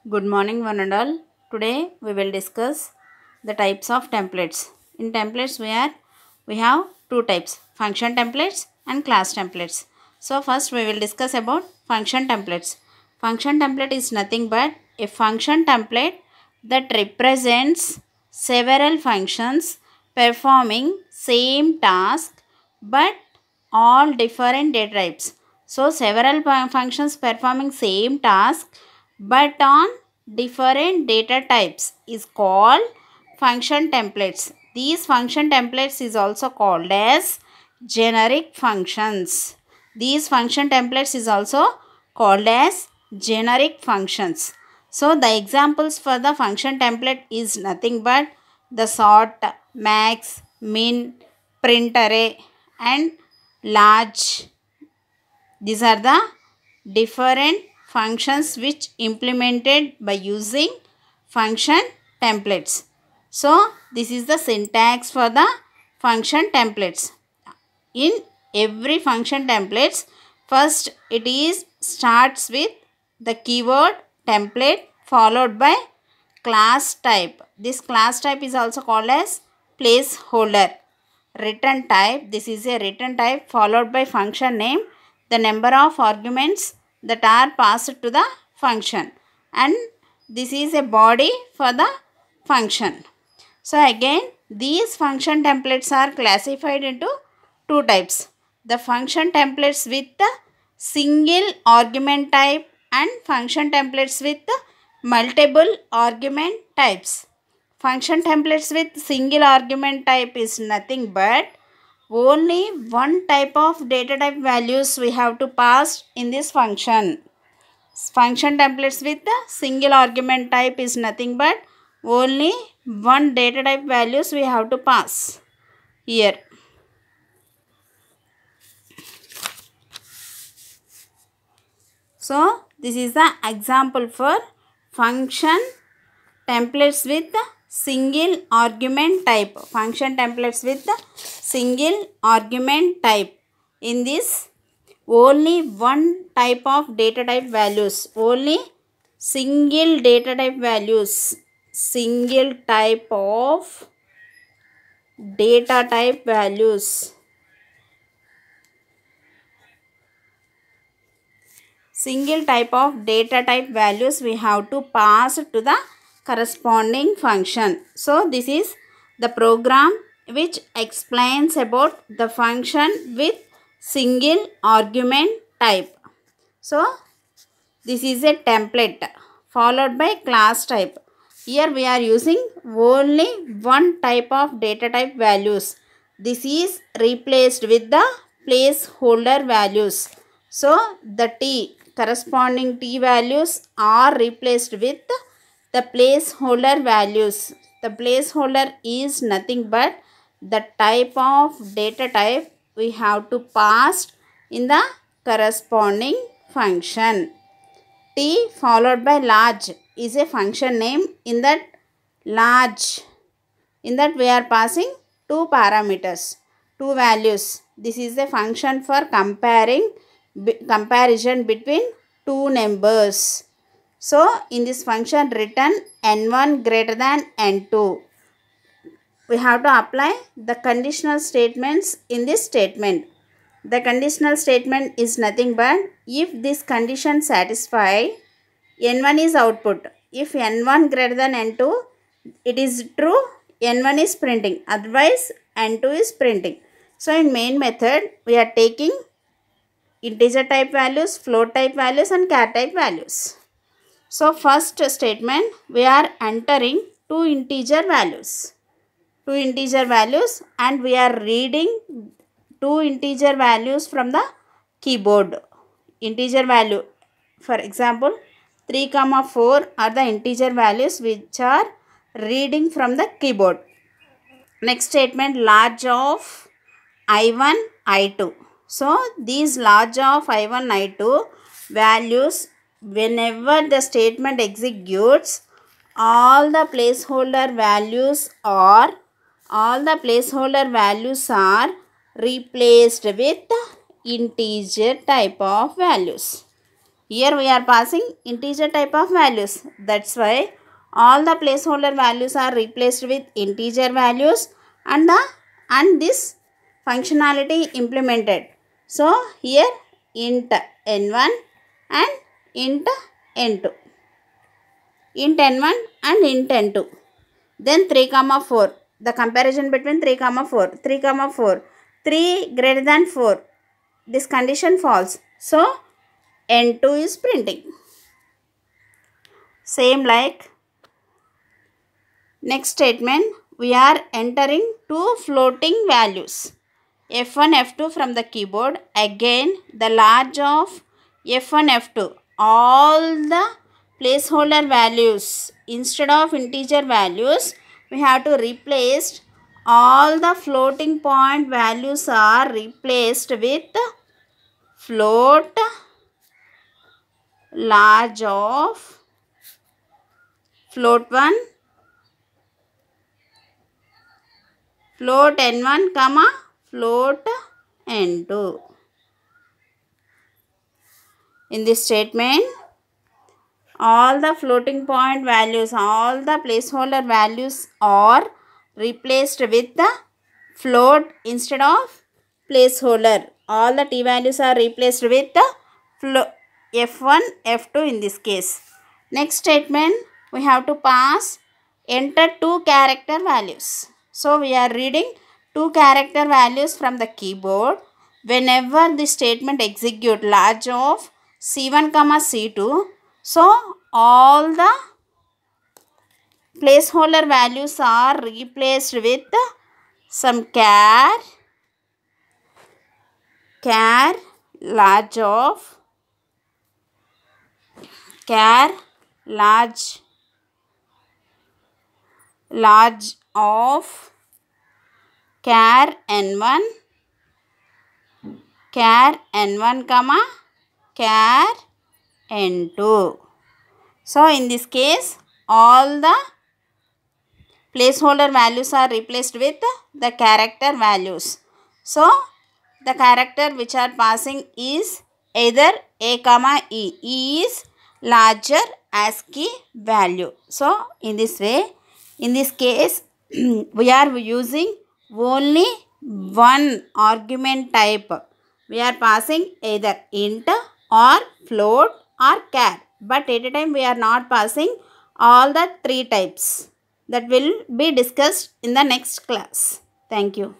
Good morning, one and all. Today we will discuss the types of templates. In templates, we have two types: function templates and class templates. So first we will discuss about function templates. Function template is nothing but a function template that represents several functions performing same task but all different data types. So several functions performing same task but on different data types is called function templates. These function templates is also called as generic functions. These function templates is also called as generic functions. So the examples for the function template is nothing but the sort, max, min, print array and large. These are the different functions which implemented by using function templates. So this is the syntax for the function templates. In every function templates, first it is starts with the keyword template followed by class type. This class type is also called as placeholder. Return type, this is a return type followed by function name, the number of arguments that are passed to the function, and this is a body for the function. So again, these function templates are classified into two types: the function templates with the single argument type and function templates with multiple argument types. Function templates with single argument type is nothing but only one type of data type values we have to pass in this function. Function templates with the single argument type is nothing but only one data type values we have to pass here. So this is the example for function templates with single argument type. Function templates with single argument type. In this, only one type of data type values. Only single data type values. Single type of data type values. Single type of data type values we have to pass to the corresponding function. So this is the program which explains about the function with single argument type. So this is a template followed by class type. Here we are using only one type of data type values. This is replaced with the placeholder values. So the T, corresponding T values are replaced with the placeholder values. The placeholder is nothing but the type of data type we have to pass in the corresponding function. T followed by large is a function name. In that large, in that we are passing two parameters, two values. This is a function for comparison between two numbers. So in this function, return n1 greater than n2. We have to apply the conditional statements in this statement. The conditional statement is nothing but if this condition satisfied, n1 is output. If n1 greater than n2, it is true, n1 is printing. Otherwise, n2 is printing. So in main method, we are taking integer type values, float type values and char type values. So first statement, we are entering two integer values. Two integer values and we are reading two integer values from the keyboard. Integer value, for example, 3, 4 are the integer values which are reading from the keyboard. Next statement, large of I1, I2. So these large of I1, I2 values, whenever the statement executes, all the placeholder values are replaced with integer type of values. Here we are passing integer type of values. That's why all the placeholder values are replaced with integer values and this functionality implemented. So here int n1 and int n2. Int n1 and int n2. Then 3 comma 4. The comparison between 3 comma 4. 3 comma 4. 3 greater than 4. This condition false. So n2 is printing. Same like next statement. We are entering two floating values. F1, F2 from the keyboard. Again the large of F1, F2. All the placeholder values, instead of integer values, we have to replace all the floating point values are replaced with float large of float 1, float n1 comma float n2. In this statement, all the floating point values, all the placeholder values are replaced with the float instead of placeholder. All the t values are replaced with the f1, f2 in this case. Next statement, we have to pass enter two character values. So we are reading two character values from the keyboard. Whenever this statement execute large of c1 comma c2, so all the placeholder values are replaced with some char large of char large of char n1 comma char n2. So in this case, all the placeholder values are replaced with the character values. So the character which are passing is either a comma e. E is larger ASCII value. So in this way, in this case, we are using only one argument type. We are passing either int or float or char. But at a time we are not passing all the three types. That will be discussed in the next class. Thank you.